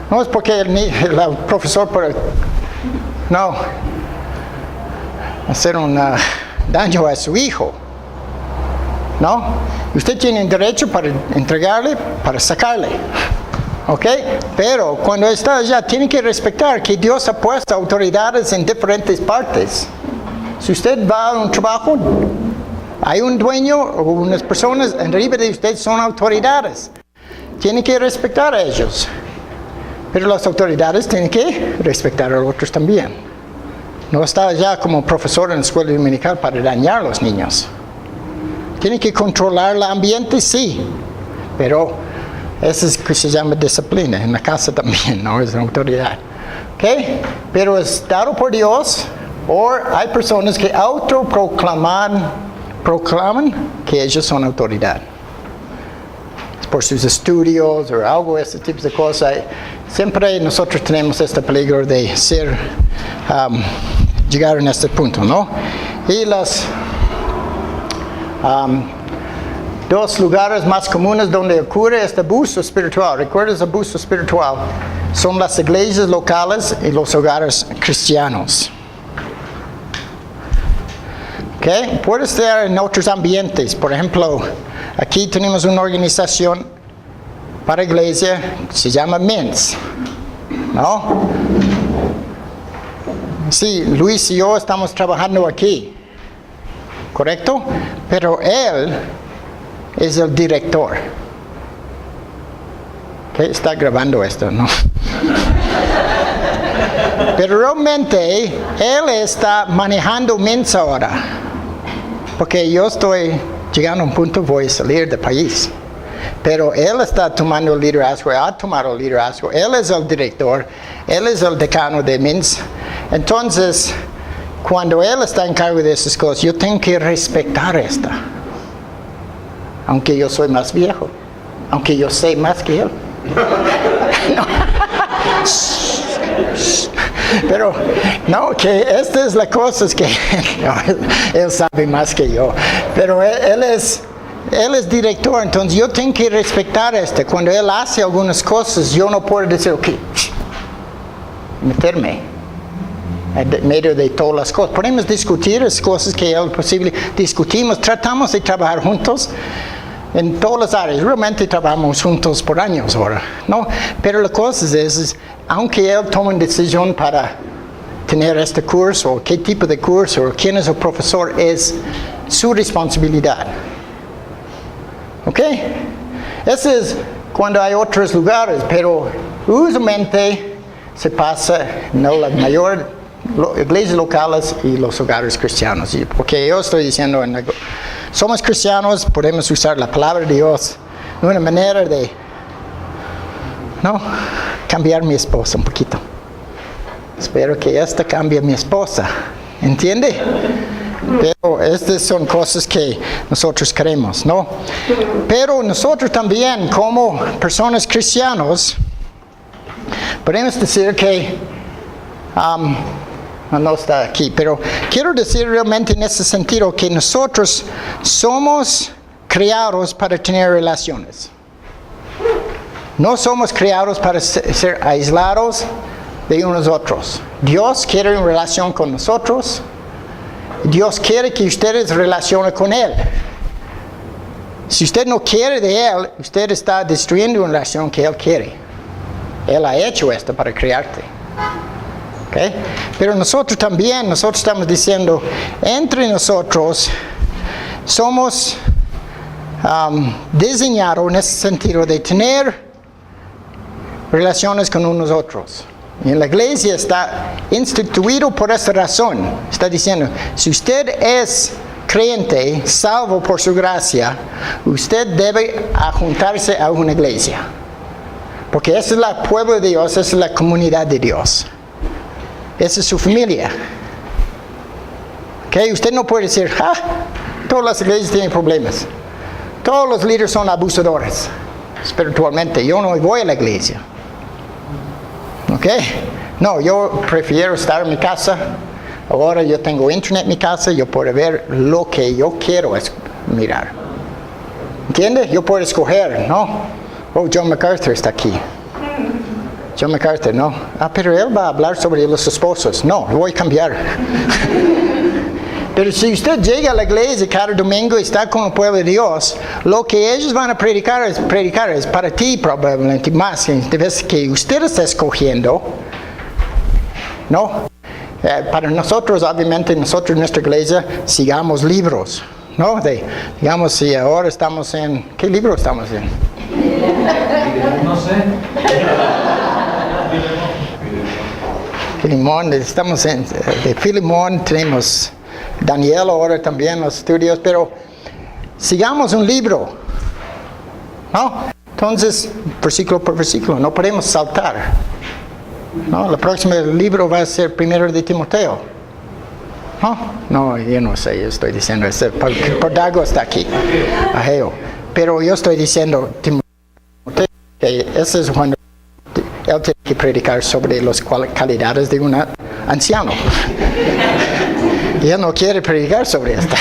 no es porque el profesor puede, no, hacer un daño a su hijo. ¿No? Usted tiene derecho para entregarle, para sacarle. ¿Ok? Pero cuando está allá, tiene que respetar que Dios ha puesto autoridades en diferentes partes. Si usted va a un trabajo, hay un dueño o unas personas arriba de usted son autoridades. Tiene que respetar a ellos. Pero las autoridades tienen que respetar a los otros también. No está allá como profesor en la escuela dominical para dañar a los niños. Tiene que controlar el ambiente, sí. Pero eso es que se llama disciplina. En la casa también, ¿no? Es una autoridad. ¿Ok? Pero es dado por Dios. O hay personas que proclaman que ellos son autoridad. Por sus estudios o algo, este tipo de cosas. Siempre nosotros tenemos este peligro de llegar en este punto, ¿no? Y las dos lugares más comunes donde ocurre este abuso espiritual, ¿recuerdas abuso espiritual? Son las iglesias locales y los hogares cristianos. ¿Okay? Puede estar en otros ambientes. Por ejemplo, aquí tenemos una organización para iglesia que se llama MENS, ¿no? Sí, Luis y yo estamos trabajando aquí, ¿correcto? Pero él es el director. ¿Okay? Está grabando esto, ¿no? Pero realmente él está manejando MENS ahora. Porque yo estoy llegando a un punto, voy a salir del país. Pero él está tomando el liderazgo, ha tomado el liderazgo. Él es el director, él es el decano de MENS. Entonces, cuando él está en cargo de esas cosas, yo tengo que respetar esta. Aunque yo soy más viejo. Aunque yo sé más que él. No. Pero, no, que esta es la cosa, es que no, él sabe más que yo. Pero él es Él es director, entonces yo tengo que respetar Cuando Él hace algunas cosas, yo no puedo decir, ok, meterme en medio de todas las cosas. Podemos discutir las cosas que es posible. Discutimos, tratamos de trabajar juntos en todas las áreas. Realmente trabajamos juntos por años ahora, ¿no? Pero la cosa es aunque Él tome una decisión para tener este curso, o qué tipo de curso, o quién es el profesor, es su responsabilidad. ¿Ok? Eso es cuando hay otros lugares, pero usualmente se pasa en la mayor iglesias locales y los hogares cristianos. Porque yo estoy diciendo, somos cristianos, podemos usar la palabra de Dios de una manera de, cambiar mi esposa un poquito. Espero que esta cambie a mi esposa. ¿Entiende? Pero estas son cosas que nosotros queremos, ¿no? Pero nosotros también, como personas cristianos, podemos decir que, no está aquí, pero quiero decir realmente en ese sentido que nosotros somos creados para tener relaciones. No somos creados para ser aislados de unos otros. Dios quiere una relación con nosotros. Dios quiere que ustedes se relacionen con Él. Si usted no quiere de Él, usted está destruyendo una relación que Él quiere. Él ha hecho esto para crearte. ¿Okay? Pero nosotros estamos diciendo, entre nosotros somos diseñados en ese sentido de tener relaciones con unos otros. Y en la iglesia está instituido por esa razón. Está diciendo, si usted es creyente, salvo por su gracia, usted debe juntarse a una iglesia. Porque ese es el pueblo de Dios, esa es la comunidad de Dios. Esa es su familia. ¿Okay? Usted no puede decir, todas las iglesias tienen problemas. Todos los líderes son abusadores espiritualmente. Yo no voy a la iglesia. ¿Ok? No, yo prefiero estar en mi casa. Ahora yo tengo internet en mi casa. Yo puedo ver lo que yo quiero mirar. ¿Entiende? Yo puedo escoger, ¿no? Oh, John MacArthur está aquí. John MacArthur, no. Pero él va a hablar sobre los esposos. No, lo voy a cambiar. Pero si usted llega a la iglesia cada domingo y está con el pueblo de Dios, lo que ellos van a predicar es para ti probablemente más de veces que usted está escogiendo, ¿no? Para nosotros, obviamente, nosotros en nuestra iglesia sigamos libros, ¿no? Digamos, si ahora estamos en... ¿Qué libro estamos en? No sé. Filemón, estamos de Filemón, tenemos Daniel ahora también los estudios, pero sigamos un libro, ¿no? Entonces, versículo por versículo, no podemos saltar, ¿no? El próximo libro va a ser primero de Timoteo, ¿no? No, yo no sé, yo estoy diciendo eso, por Dago está aquí, Ageo, pero yo estoy diciendo Timoteo, que eso es cuando él tiene que predicar sobre las cualidades de un anciano. Y él no quiere predicar sobre esto.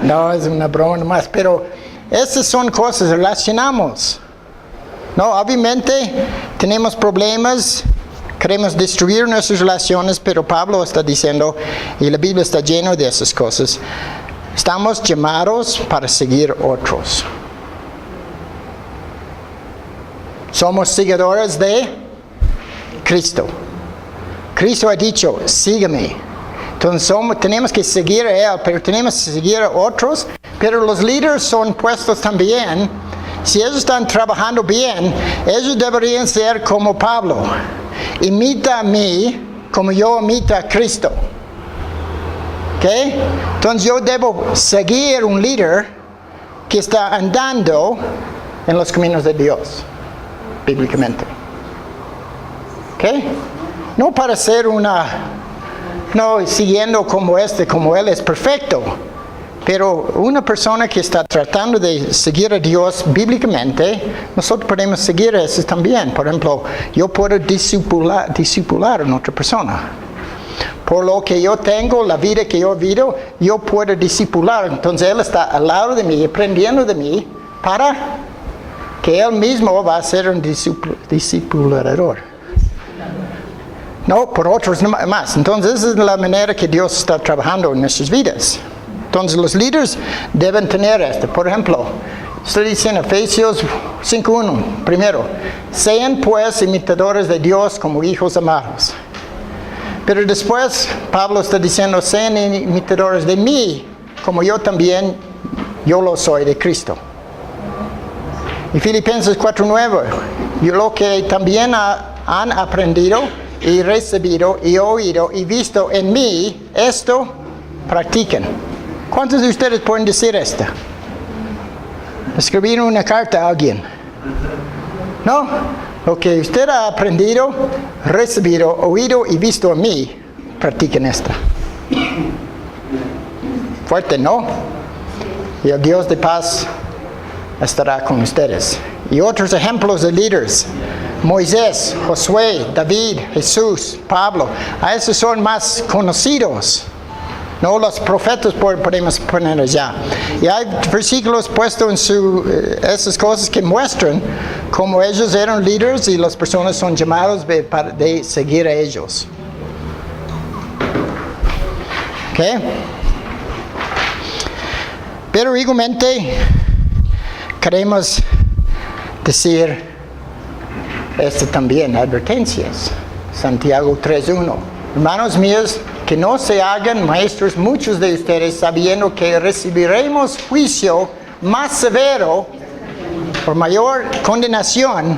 No, es una broma más. Pero esas son cosas, relacionamos. No, obviamente tenemos problemas, queremos destruir nuestras relaciones, pero Pablo está diciendo, y la Biblia está llena de esas cosas, estamos llamados para seguir otros. Somos seguidores de Cristo. Cristo ha dicho, sígueme. Entonces tenemos que seguir a Él, pero tenemos que seguir a otros. Pero los líderes son puestos también. Si ellos están trabajando bien, ellos deberían ser como Pablo. Imita a mí como yo imito a Cristo. ¿Ok? Entonces yo debo seguir un líder que está andando en los caminos de Dios. Bíblicamente. ¿Ok? No para ser no siguiendo como Él es perfecto. Pero una persona que está tratando de seguir a Dios bíblicamente, nosotros podemos seguir a eso también. Por ejemplo, yo puedo discipular a otra persona. por lo que yo tengo, la vida que yo he vivido, yo puedo discipular. Entonces Él está al lado de mí, aprendiendo de mí, para que Él mismo va a ser un discipulador. No, por otros más. Entonces esa es la manera que Dios está trabajando en nuestras vidas. Entonces los líderes deben tener esto. Por ejemplo, estoy diciendo Efesios 5:1, primero, sean pues imitadores de Dios como hijos amados. Pero después Pablo está diciendo, sean imitadores de mí, como yo también, yo lo soy de Cristo. Y Filipenses 4:9, yo lo que también han aprendido y recibido y oído y visto en mí, esto practiquen. ¿Cuántos de ustedes pueden decir esto? Escribir una carta a alguien. ¿No? Lo que usted ha aprendido, recibido, oído y visto en mí, practiquen esto. Fuerte, ¿no? Y el Dios de paz estará con ustedes. Y otros ejemplos de líderes: Moisés, Josué, David, Jesús, Pablo. A esos son más conocidos. No, los profetas podemos poner allá. Y hay versículos puestos en esas cosas que muestran cómo ellos eran líderes y las personas son llamadas de seguir a ellos. ¿Ok? Pero igualmente queremos decir esto también, advertencias. Santiago 3:1. Hermanos míos, que no se hagan maestros muchos de ustedes, sabiendo que recibiremos juicio más severo por mayor condenación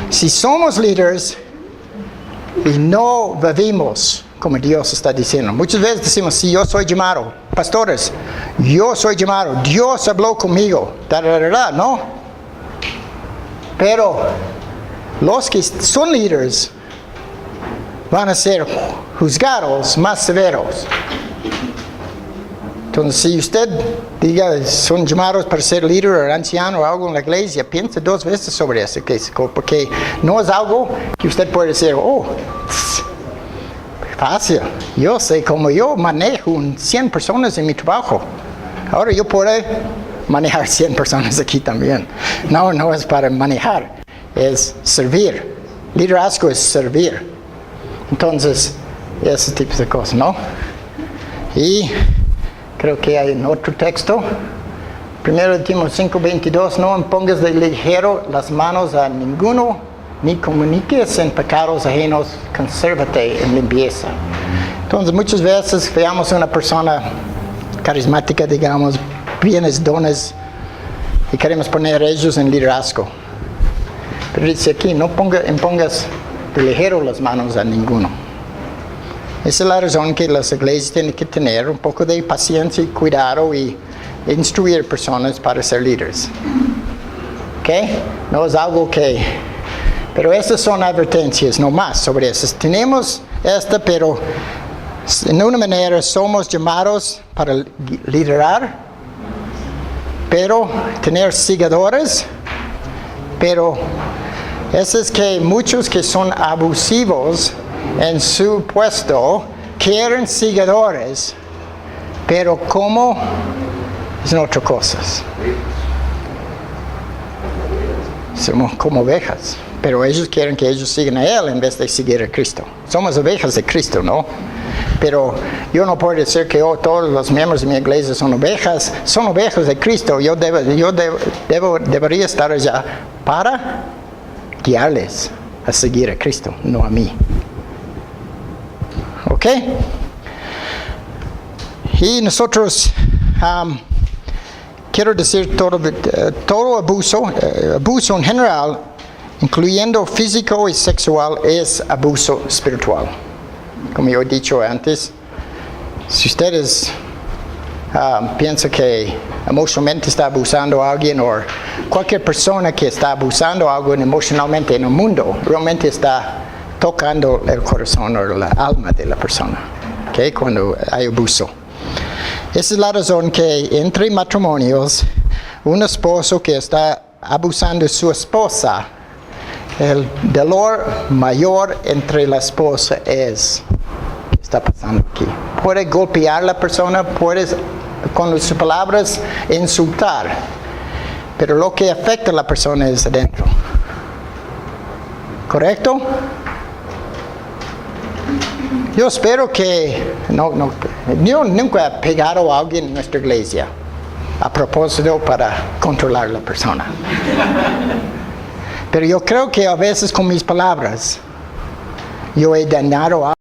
si somos líderes y no vivimos como Dios está diciendo. Muchas veces decimos, sí, yo soy llamado. Pastores, yo soy llamado. Dios habló conmigo. ¿No? Pero los que son líderes van a ser juzgados más severos. Entonces, si usted diga, son llamados para ser líder o anciano o algo en la iglesia, piense 2 veces sobre eso, porque no es algo que usted puede decir, fácil, yo sé cómo yo manejo 100 personas en mi trabajo. Ahora yo puedo manejar 100 personas aquí también. No es para manejar, es servir. Liderazgo es servir. Entonces, ese tipo de cosas, ¿no? Y creo que hay en otro texto, 1 Timoteo 5:22, no impongas de ligero las manos a ninguno, ni comuniques en pecados ajenos, consérvate en limpieza. Entonces, muchas veces veamos a una persona carismática, digamos, bienes, dones, y queremos poner a ellos en liderazgo. Pero dice aquí, no impongas de ligero las manos a ninguno. Esa es la razón que las iglesias tienen que tener un poco de paciencia y cuidado y instruir personas para ser líderes. ¿Ok? No es algo que... Pero esas son advertencias, no más sobre esas. Tenemos esta, pero en una manera somos llamados para liderar, pero tener seguidores, pero eso es que muchos que son abusivos en su puesto quieren seguidores, pero como es otra cosa. Somos como ovejas, pero ellos quieren que ellos sigan a Él en vez de seguir a Cristo. Somos ovejas de Cristo, ¿no? Pero yo no puedo decir que todos los miembros de mi iglesia son ovejas de Cristo. Yo debería estar allá para guiarles a seguir a Cristo, no a mí. ¿Ok? Y nosotros, quiero decir, todo abuso en general, incluyendo físico y sexual, es abuso espiritual. Como yo he dicho antes, si ustedes piensan que emocionalmente está abusando a alguien, o cualquier persona que está abusando a alguien emocionalmente en el mundo, realmente está tocando el corazón o la alma de la persona, ¿okay? Cuando hay abuso. Esa es la razón que entre matrimonios, un esposo que está abusando de su esposa, el dolor mayor entre la esposa es que está pasando aquí. Puede golpear a la persona, puedes con sus palabras insultar, pero lo que afecta a la persona es adentro. ¿Correcto? Yo espero que yo nunca he pegado a alguien en nuestra iglesia a propósito para controlar a la persona. Pero yo creo que a veces con mis palabras yo he dañado a